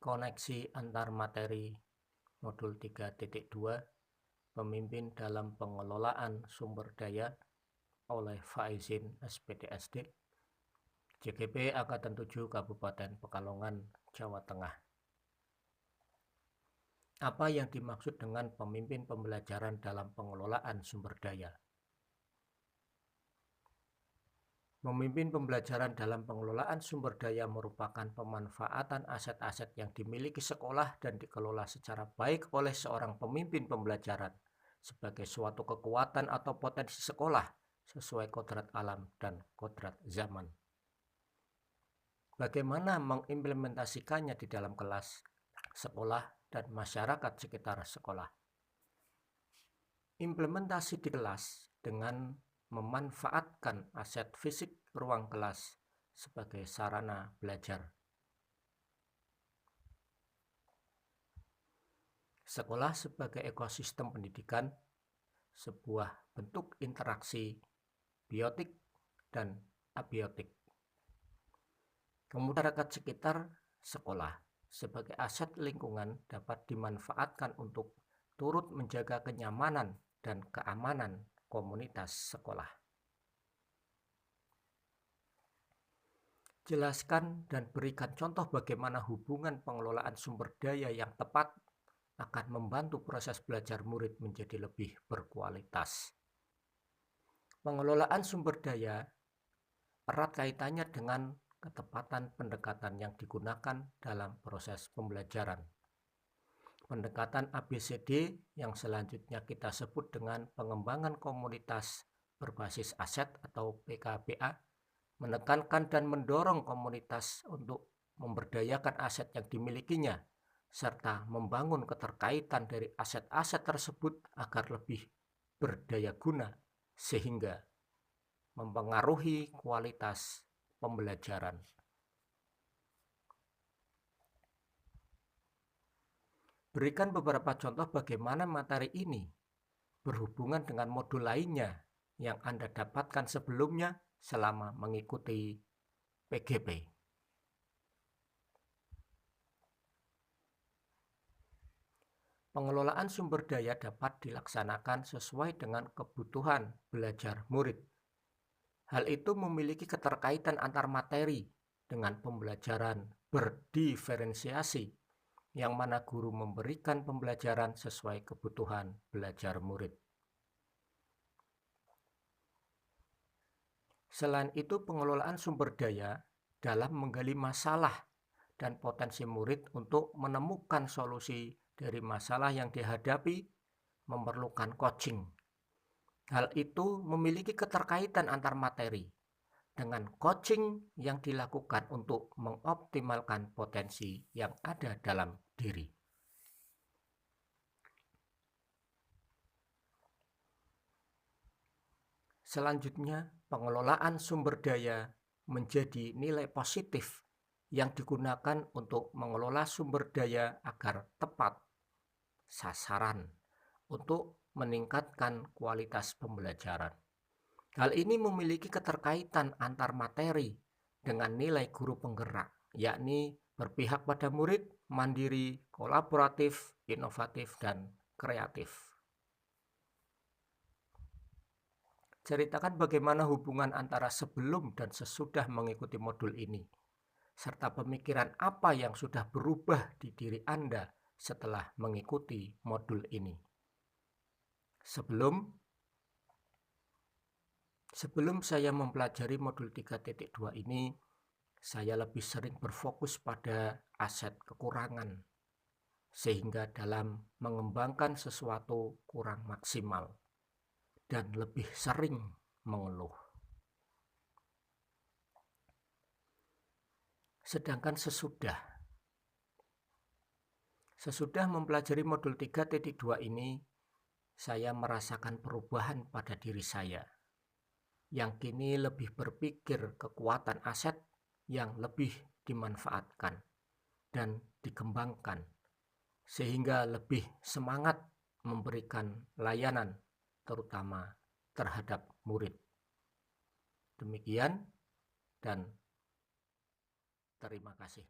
Koneksi antar materi modul 3.2 Pemimpin dalam pengelolaan sumber daya oleh Faizin SPDSD JGP Angkatan 7 Kabupaten Pekalongan, Jawa Tengah. Apa yang dimaksud dengan pemimpin pembelajaran dalam pengelolaan sumber daya? Memimpin pembelajaran dalam pengelolaan sumber daya merupakan pemanfaatan aset-aset yang dimiliki sekolah dan dikelola secara baik oleh seorang pemimpin pembelajaran sebagai suatu kekuatan atau potensi sekolah sesuai kodrat alam dan kodrat zaman. Bagaimana mengimplementasikannya di dalam kelas, sekolah, dan masyarakat sekitar sekolah? Implementasi di kelas dengan memanfaatkan aset fisik ruang kelas sebagai sarana belajar. Sekolah sebagai ekosistem pendidikan, sebuah bentuk interaksi biotik dan abiotik. Masyarakat sekitar sekolah sebagai aset lingkungan dapat dimanfaatkan untuk turut menjaga kenyamanan dan keamanan komunitas sekolah. Jelaskan dan berikan contoh bagaimana hubungan pengelolaan sumber daya yang tepat akan membantu proses belajar murid menjadi lebih berkualitas. Pengelolaan sumber daya erat kaitannya dengan ketepatan pendekatan yang digunakan dalam proses pembelajaran. Pendekatan ABCD yang selanjutnya kita sebut dengan pengembangan komunitas berbasis aset atau PKBA menekankan dan mendorong komunitas untuk memberdayakan aset yang dimilikinya serta membangun keterkaitan dari aset-aset tersebut agar lebih berdaya guna sehingga mempengaruhi kualitas pembelajaran. Berikan beberapa contoh bagaimana materi ini berhubungan dengan modul lainnya yang Anda dapatkan sebelumnya selama mengikuti PGP. Pengelolaan sumber daya dapat dilaksanakan sesuai dengan kebutuhan belajar murid. Hal itu memiliki keterkaitan antar materi dengan pembelajaran berdiferensiasi, yang mana guru memberikan pembelajaran sesuai kebutuhan belajar murid. Selain itu, pengelolaan sumber daya dalam menggali masalah dan potensi murid untuk menemukan solusi dari masalah yang dihadapi memerlukan coaching. Hal itu memiliki keterkaitan antar materi dengan coaching yang dilakukan untuk mengoptimalkan potensi yang ada dalam diri. Selanjutnya, pengelolaan sumber daya menjadi nilai positif yang digunakan untuk mengelola sumber daya agar tepat sasaran untuk meningkatkan kualitas pembelajaran. Hal ini memiliki keterkaitan antar materi dengan nilai guru penggerak, yakni berpihak pada murid, mandiri, kolaboratif, inovatif, dan kreatif. Ceritakan bagaimana hubungan antara sebelum dan sesudah mengikuti modul ini, serta pemikiran apa yang sudah berubah di diri Anda setelah mengikuti modul ini. Sebelum saya mempelajari modul 3.2 ini, saya lebih sering berfokus pada aset kekurangan, sehingga dalam mengembangkan sesuatu kurang maksimal dan lebih sering mengeluh. Sedangkan sesudah mempelajari modul 3.2 ini, saya merasakan perubahan pada diri saya, yang kini lebih berpikir kekuatan aset yang lebih dimanfaatkan dan dikembangkan, sehingga lebih semangat memberikan layanan, terutama terhadap murid. Demikian dan terima kasih.